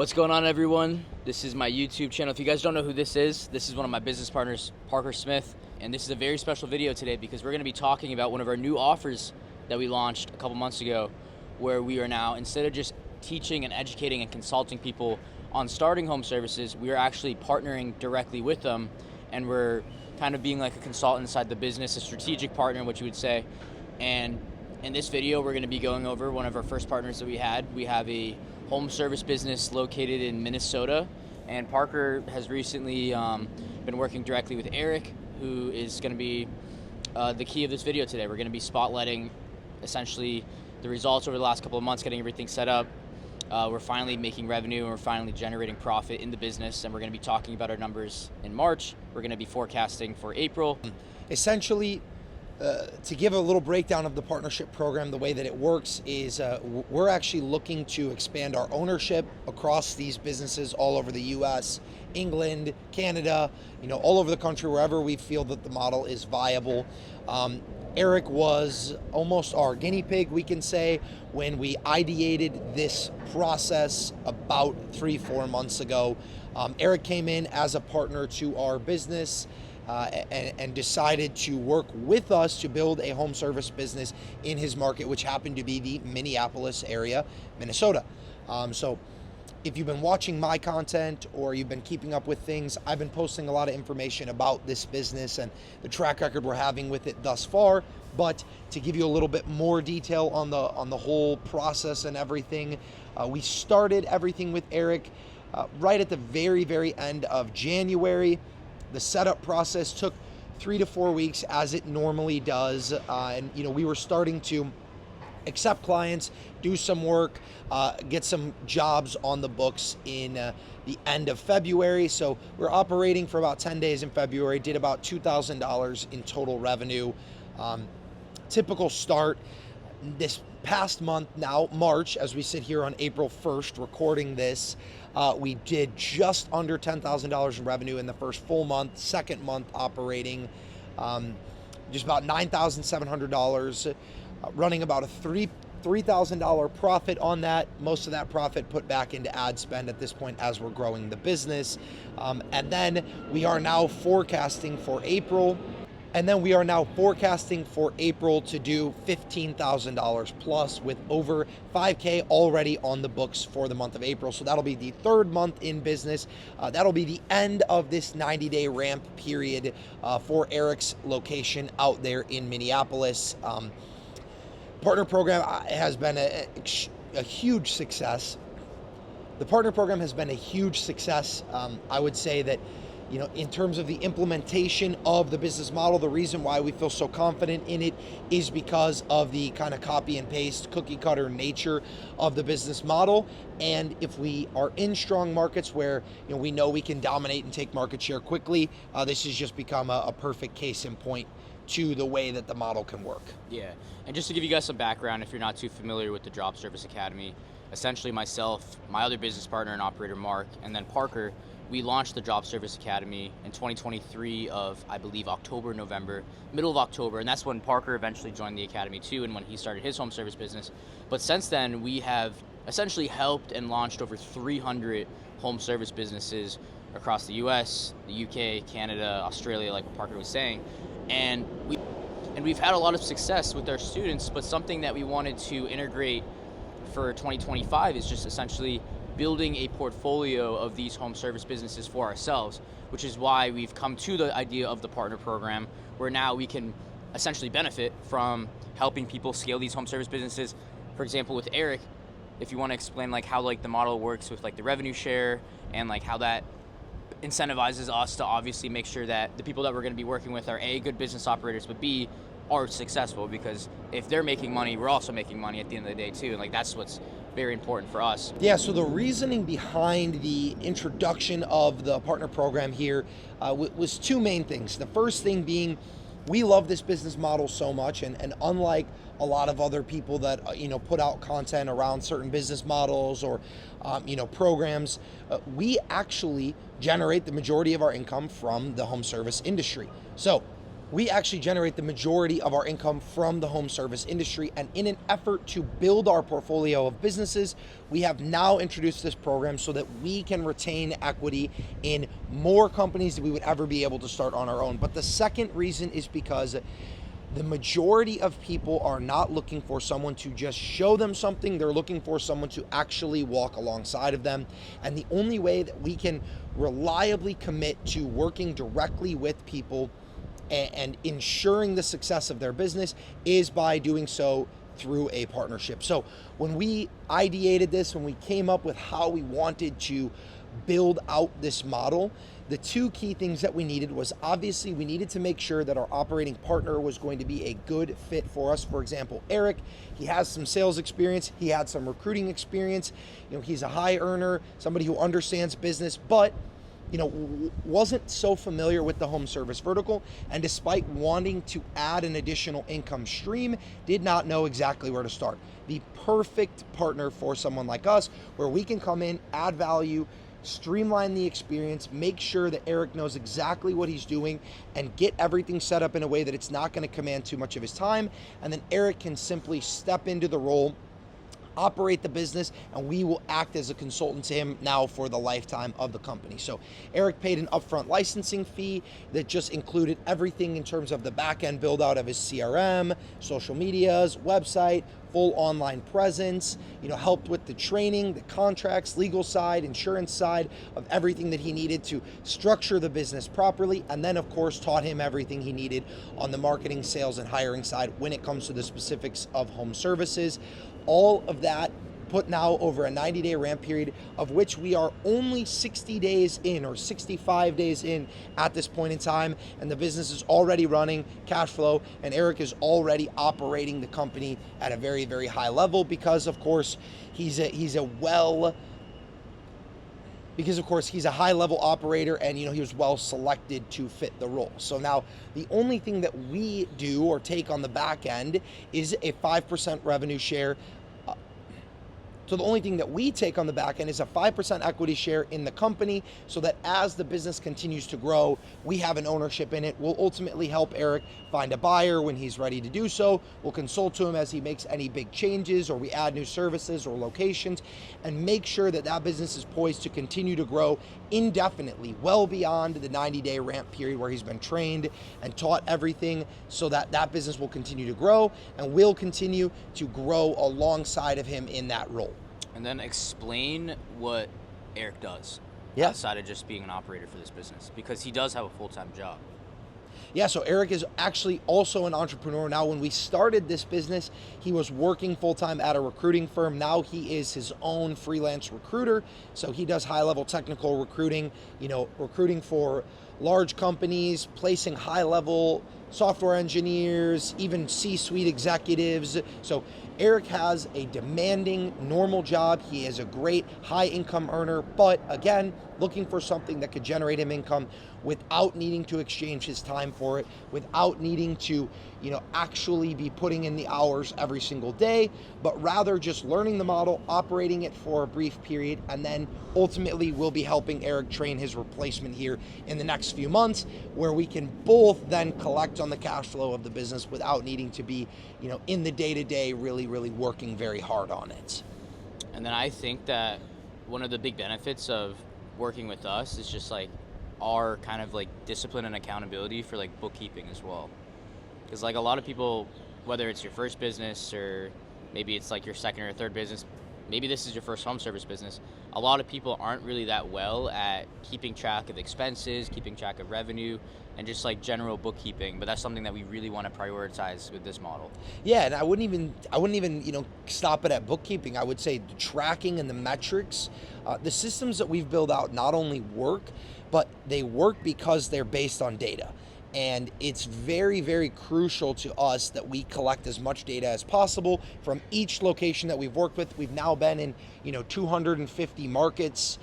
What's going on, everyone? This is my YouTube channel. If you guys don't know who this is one of my business partners, Parker Smith, and this is a very special video today because we're going to be talking about one of our new offers that we launched a couple months ago, where we are now, instead of just teaching and educating and consulting people on starting home services, we are actually partnering directly with them, and we're kind of being like a consultant inside the business, a strategic partner, what you would say. And in this video, we're going to be going over one of our first partners that we had. We have a home service business located in Minnesota, and Parker has recently been working directly with Eric, who is going to be the key of this video today. We're going to be spotlighting essentially the results over the last couple of months, getting everything set up. We're finally making revenue, and we're finally generating profit in the business, and we're going to be talking about our numbers in March. We're going to be forecasting for April. Essentially, to give a little breakdown of the partnership program, the way that it works is we're actually looking to expand our ownership across these businesses all over the US, England, Canada, all over the country, wherever we feel that the model is viable. Eric was almost our guinea pig, we can say, when we ideated this process about 3-4 months ago. Eric came in as a partner to our business and decided to work with us to build a home service business in his market, which happened to be the Minneapolis area, Minnesota. So if you've been watching my content or you've been keeping up with things, I've been posting a lot of information about this business and the track record we're having with it thus far. But to give you a little bit more detail on the whole process and everything, we started everything with Eric right at the very end of January. The setup process took 3 to 4 weeks, as it normally does, and we were starting to accept clients, do some work, get some jobs on the books in the end of February. So we're operating for about 10 days in February, did about $2,000 in total revenue. Typical start. This past month now, March, as we sit here on April 1st recording this, we did just under $10,000 in revenue in the first full month. Second month operating, just about $9,700, running about a $3,000 profit on that. Most of that profit put back into ad spend at this point as we're growing the business. And then we are now forecasting for April. And then we are now forecasting for April to do $15,000 plus, with over $5K already on the books for the month of April. So that'll be the third month in business. That'll be the end of this 90-day ramp period for Eric's location out there in Minneapolis. Partner program has been a huge success. The partner program has been a huge success. I would say that in terms of the implementation of the business model, the reason why we feel so confident in it is because of the kind of copy and paste, cookie cutter nature of the business model. And if we are in strong markets where we know we can dominate and take market share quickly, this has just become a perfect case in point to the way that the model can work. Yeah, and just to give you guys some background, if you're not too familiar with the Drop Service Academy, essentially myself, my other business partner and operator, Mark, and then Parker, we launched the Drop Service Academy in 2023 of, I believe, October, November, middle of October, and that's when Parker eventually joined the Academy too, and when he started his home service business. But since then, we have essentially helped and launched over 300 home service businesses across the US, the UK, Canada, Australia, like what Parker was saying. And we've had a lot of success with our students, but something that we wanted to integrate for 2025 is just essentially building a portfolio of these home service businesses for ourselves, which is why we've come to the idea of the partner program, where now we can essentially benefit from helping people scale these home service businesses. For example, with Eric, if you want to explain how the model works with the revenue share and how that incentivizes us to obviously make sure that the people that we're going to be working with are A, good business operators, but B, are successful, because if they're making money, we're also making money at the end of the day too, and that's what's very important for us. Yeah, so the reasoning behind the introduction of the partner program here was two main things. The first thing being, we love this business model so much, and unlike a lot of other people that put out content around certain business models or programs, we actually generate the majority of our income from the home service industry. So We actually generate the majority of our income from the home service industry, and in an effort to build our portfolio of businesses, we have now introduced this program so that we can retain equity in more companies than we would ever be able to start on our own. But the second reason is because the majority of people are not looking for someone to just show them something. They're looking for someone to actually walk alongside of them. And the only way that we can reliably commit to working directly with people and ensuring the success of their business is by doing so through a partnership. So when we ideated this, when we came up with how we wanted to build out this model, the two key things that we needed was, obviously we needed to make sure that our operating partner was going to be a good fit for us. For example, Eric, he has some sales experience, he had some recruiting experience, he's a high earner, somebody who understands business, but wasn't so familiar with the home service vertical, and despite wanting to add an additional income stream, did not know exactly where to start. The perfect partner for someone like us, where we can come in, add value, streamline the experience, make sure that Eric knows exactly what he's doing, and get everything set up in a way that it's not going to command too much of his time, and then Eric can simply step into the role, operate the business, and we will act as a consultant to him now for the lifetime of the company. So Eric paid an upfront licensing fee that just included everything in terms of the back end build out of his CRM, social medias, website, full online presence, helped with the training, the contracts, legal side, insurance side of everything that he needed to structure the business properly, and then of course taught him everything he needed on the marketing, sales, and hiring side when it comes to the specifics of home services. All of that put now over a 90-day ramp period, of which we are only 60 days in or 65 days in at this point in time, and the business is already running cash flow, and Eric is already operating the company at a very, very high level because of course he's a high level operator, and he was well selected to fit the role. So now the only thing that we do or take on the back end is a 5% revenue share. So the only thing that we take on the back end is a 5% equity share in the company, so that as the business continues to grow, we have an ownership in it. We'll ultimately help Eric find a buyer when he's ready to do so. We'll consult to him as he makes any big changes, or we add new services or locations, and make sure that that business is poised to continue to grow indefinitely, well beyond the 90-day ramp period where he's been trained and taught everything, so that that business will continue to grow, and we'll continue to grow alongside of him in that role. And then explain what Eric does outside of just being an operator for this business, because he does have a full-time job. Yeah, so Eric is actually also an entrepreneur. Now, when we started this business, he was working full-time at a recruiting firm. Now he is his own freelance recruiter. So he does high-level technical recruiting, recruiting for large companies, placing high-level software engineers, even C-suite executives. So Eric has a demanding, normal job. He is a great high-income earner, but again, looking for something that could generate him income without needing to exchange his time for it, without needing to, actually be putting in the hours every single day, but rather just learning the model, operating it for a brief period, and then ultimately we'll be helping Eric train his replacement here in the next few months, where we can both then collect on the cash flow of the business without needing to be, in the day-to-day really, really working very hard on it. And then I think that one of the big benefits of working with us is just our kind of discipline and accountability for bookkeeping as well. Because a lot of people, whether it's your first business or maybe it's your second or third business, maybe this is your first home service business, a lot of people aren't really that well at keeping track of expenses, keeping track of revenue, and just general bookkeeping. But that's something that we really want to prioritize with this model. Yeah, and I wouldn't even stop it at bookkeeping. I would say the tracking and the metrics, the systems that we've built out not only work, but they work because they're based on data. And it's very, very crucial to us that we collect as much data as possible from each location that we've worked with. We've now been in 250 markets.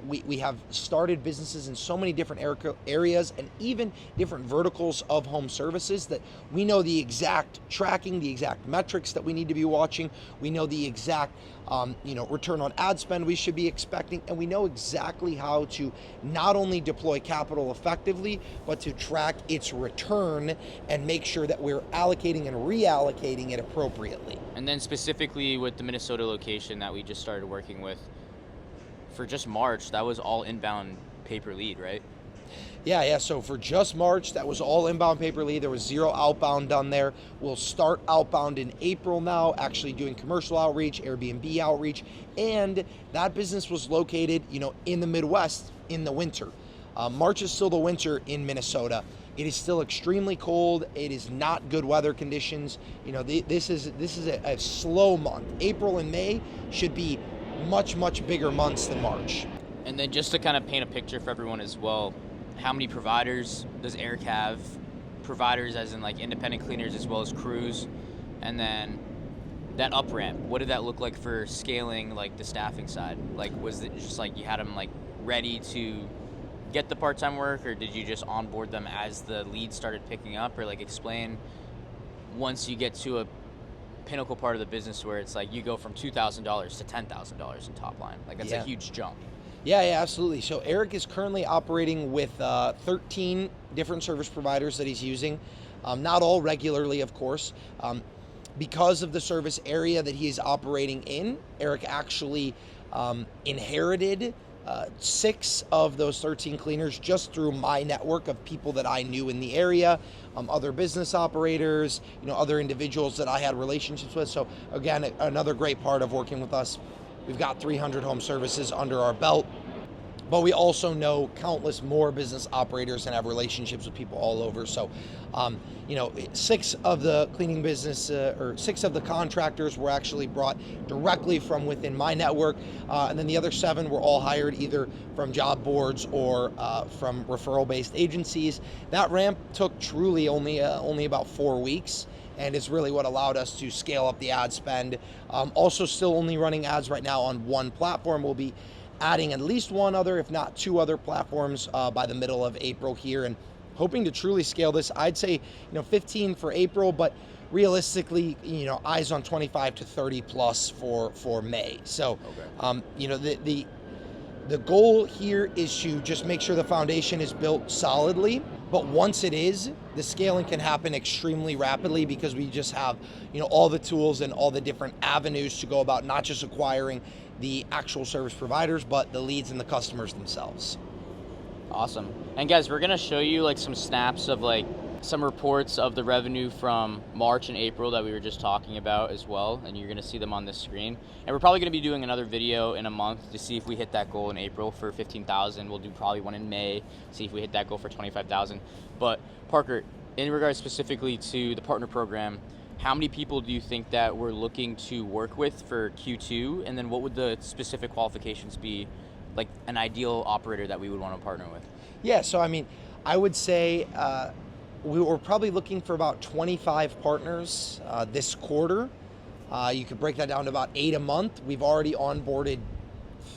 We have started businesses in so many different areas and even different verticals of home services that we know the exact tracking, the exact metrics that we need to be watching. We know the exact return on ad spend we should be expecting, and we know exactly how to not only deploy capital effectively, but to track its return and make sure that we're allocating and reallocating it appropriately. And then specifically with the Minnesota location that we just started working with, for just March, that was all inbound pay-per lead, right? Yeah. So for just March, that was all inbound pay per lead. There was zero outbound done there. We'll start outbound in April now, actually doing commercial outreach, Airbnb outreach, and that business was located, in the Midwest in the winter. March is still the winter in Minnesota. It is still extremely cold. It is not good weather conditions. This is a slow month. April and May should be much, much bigger months than March. And then just to kind of paint a picture for everyone as well, how many providers does Eric have? Providers as in like independent cleaners as well as crews. And then that up ramp, what did that look like for scaling like the staffing side? Like, was it just like you had them like ready to get the part-time work, or did you just onboard them as the leads started picking up? Or like explain once you get to a pinnacle part of the business where it's like you go from $2,000 to $10,000 in top line. Like that's a huge jump. Yeah, absolutely. So Eric is currently operating with 13 different service providers that he's using, not all regularly, of course. Because of the service area that he is operating in, Eric actually inherited 6 of those 13 cleaners just through my network of people that I knew in the area, other business operators, other individuals that I had relationships with. So again, another great part of working with us. We've got 300 home services under our belt, but we also know countless more business operators and have relationships with people all over. So, 6 of the cleaning business, or 6 of the contractors were actually brought directly from within my network. And then the other 7 were all hired either from job boards or from referral-based agencies. That ramp took truly only about 4 weeks. And it's really what allowed us to scale up the ad spend. Also still only running ads right now on one platform. We'll be adding at least one other, if not 2 other platforms by the middle of April here, and hoping to truly scale this. I'd say, 15 for April, but realistically, eyes on 25 to 30 plus for May. So, okay. The goal here is to just make sure the foundation is built solidly. But once it is, the scaling can happen extremely rapidly because we just have, all the tools and all the different avenues to go about not just acquiring the actual service providers, but the leads and the customers themselves. Awesome. And guys, we're going to show you like some snaps of like some reports of the revenue from March and April that we were just talking about as well, and you're going to see them on this screen. And we're probably going to be doing another video in a month to see if we hit that goal in April for 15,000. We'll do probably one in May, see if we hit that goal for 25,000. But Parker, in regards specifically to the partner program, how many people do you think that we're looking to work with for Q2? And then what would the specific qualifications be, like an ideal operator that we would want to partner with? Yeah, so I would say we were probably looking for about 25 partners this quarter. You could break that down to about 8 a month. We've already onboarded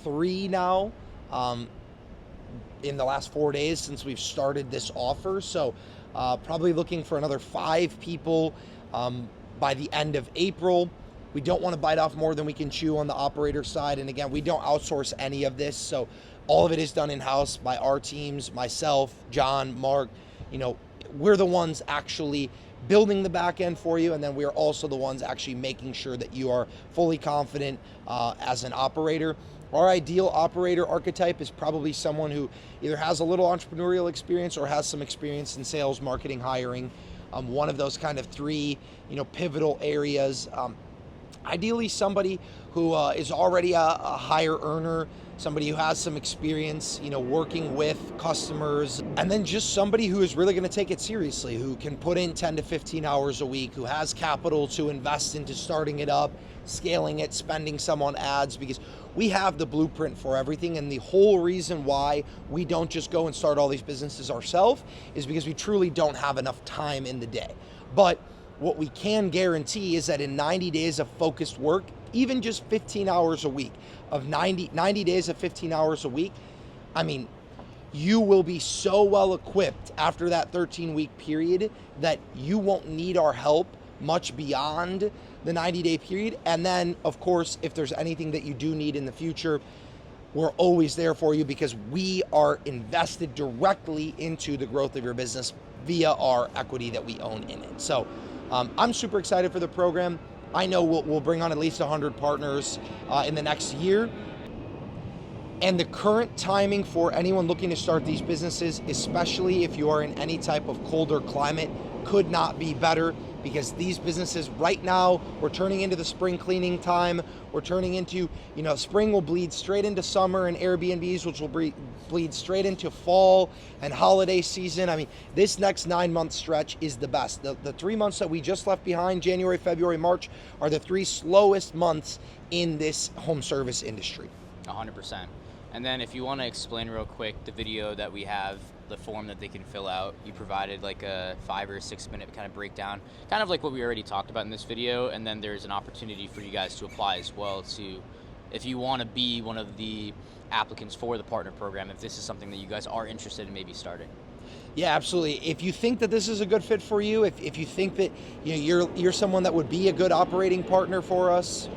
3 now in the last 4 days since we've started this offer. So probably looking for another 5 people by the end of April. We don't want to bite off more than we can chew on the operator side. And again, we don't outsource any of this. So all of it is done in-house by our teams, myself, John, Mark. We're the ones actually building the back end for you, and then we're also the ones actually making sure that you are fully confident as an operator. Our ideal operator archetype is probably someone who either has a little entrepreneurial experience or has some experience in sales, marketing, hiring. One of those kind of 3, pivotal areas. Ideally, somebody who is already a higher earner, somebody who has some experience, working with customers, and then just somebody who is really going to take it seriously, who can put in 10 to 15 hours a week, who has capital to invest into starting it up, scaling it, spending some on ads, because we have the blueprint for everything. And the whole reason why we don't just go and start all these businesses ourselves is because we truly don't have enough time in the day. But what we can guarantee is that in 90 days of focused work, even just 15 hours a week, of 90 days of 15 hours a week, you will be so well equipped after that 13-week period that you won't need our help much beyond the 90-day period. And then, of course, if there's anything that you do need in the future, we're always there for you because we are invested directly into the growth of your business via our equity that we own in it. So I'm super excited for the program. I know we'll bring on at least 100 partners in the next year. And the current timing for anyone looking to start these businesses, especially if you are in any type of colder climate, could not be better, because these businesses right now, we're turning into the spring cleaning time. We're turning into, spring will bleed straight into summer and Airbnbs, which will bleed straight into fall and holiday season. I mean, this next 9-month stretch is the best. The 3 months that we just left behind, January, February, March, are the 3 slowest months in this home service industry. 100%. And then if you want to explain real quick the video that we have, the form that they can fill out, you provided like a 5 or 6 minute kind of breakdown, kind of like what we already talked about in this video. And then there's an opportunity for you guys to apply as well if you want to be one of the applicants for the partner program, if this is something that you guys are interested in maybe starting. Yeah, absolutely. If you think that this is a good fit for you, if you think that you're someone that would be a good operating partner for us,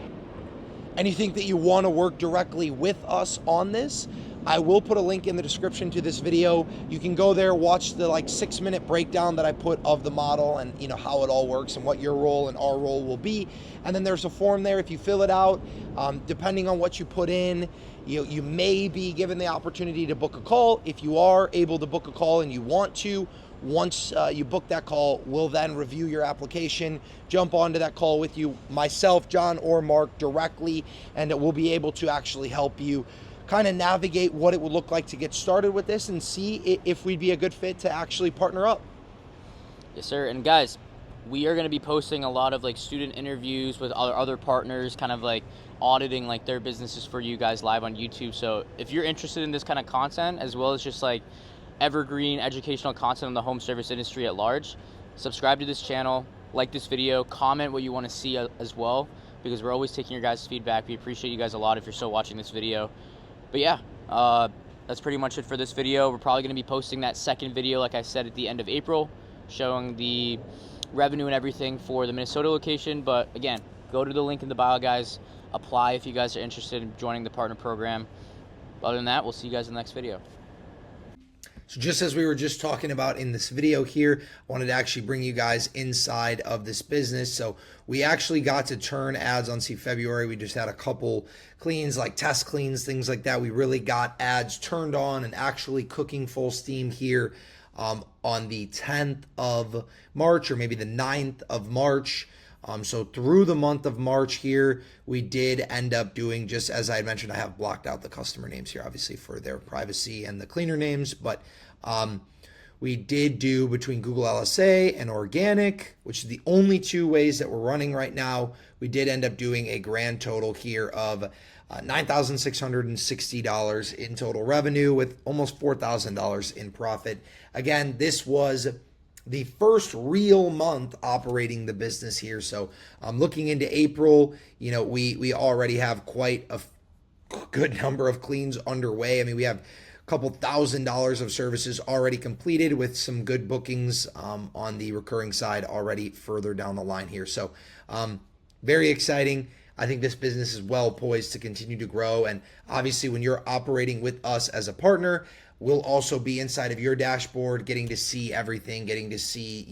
and you think that you want to work directly with us on this, I will put a link in the description to this video. You can go there, watch the 6-minute breakdown that I put of the model and how it all works and what your role and our role will be. And then there's a form there. If you fill it out, depending on what you put in, you may be given the opportunity to book a call. If you are able to book a call and you want to, once you book that call, we'll then review your application, jump onto that call with you, myself, John, or Mark directly, and we'll be able to actually help you kind of navigate what it would look like to get started with this and see if we'd be a good fit to actually partner up. Yes, sir. And guys, we are going to be posting a lot of student interviews with other partners, kind of auditing their businesses for you guys live on YouTube. So if you're interested in this kind of content, as well as just evergreen educational content on the home service industry at large, subscribe to this channel, like this video, comment what you want to see as well, because we're always taking your guys' feedback. We appreciate you guys a lot if you're still watching this video. But yeah, that's pretty much it for this video. We're probably going to be posting that second video, like I said, at the end of April, showing the revenue and everything for the Minnesota location. But again, go to the link in the bio, guys. Apply if you guys are interested in joining the partner program. Other than that, we'll see you guys in the next video. So just as we were just talking about in this video here, I wanted to actually bring you guys inside of this business. So we actually got to turn ads on February. We just had a couple cleans, like test cleans, things like that. We really got ads turned on and actually cooking full steam here on the 10th of March, or maybe the 9th of March. So through the month of March here, we did end up doing, just as I had mentioned, I have blocked out the customer names here, obviously for their privacy, and the cleaner names, but we did do between Google LSA and organic, which is the only 2 ways that we're running right now. We did end up doing a grand total here of $9,660 in total revenue, with almost $4,000 in profit. Again, this was the first real month operating the business here. So looking into April, we already have quite a good number of cleans underway. I mean, we have a couple $1,000s of services already completed, with some good bookings on the recurring side already further down the line here. So very exciting. I think this business is well poised to continue to grow. And obviously, when you're operating with us as a partner, we'll also be inside of your dashboard, getting to see everything, getting to see,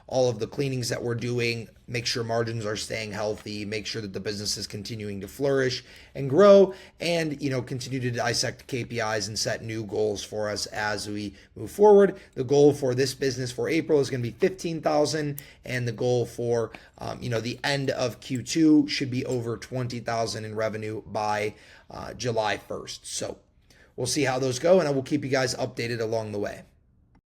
all of the cleanings that we're doing, make sure margins are staying healthy, make sure that the business is continuing to flourish and grow, and, continue to dissect KPIs and set new goals for us as we move forward. The goal for this business for April is going to be 15,000, and the goal for, the end of Q2 should be over 20,000 in revenue by July 1st. So we'll see how those go, and I will keep you guys updated along the way.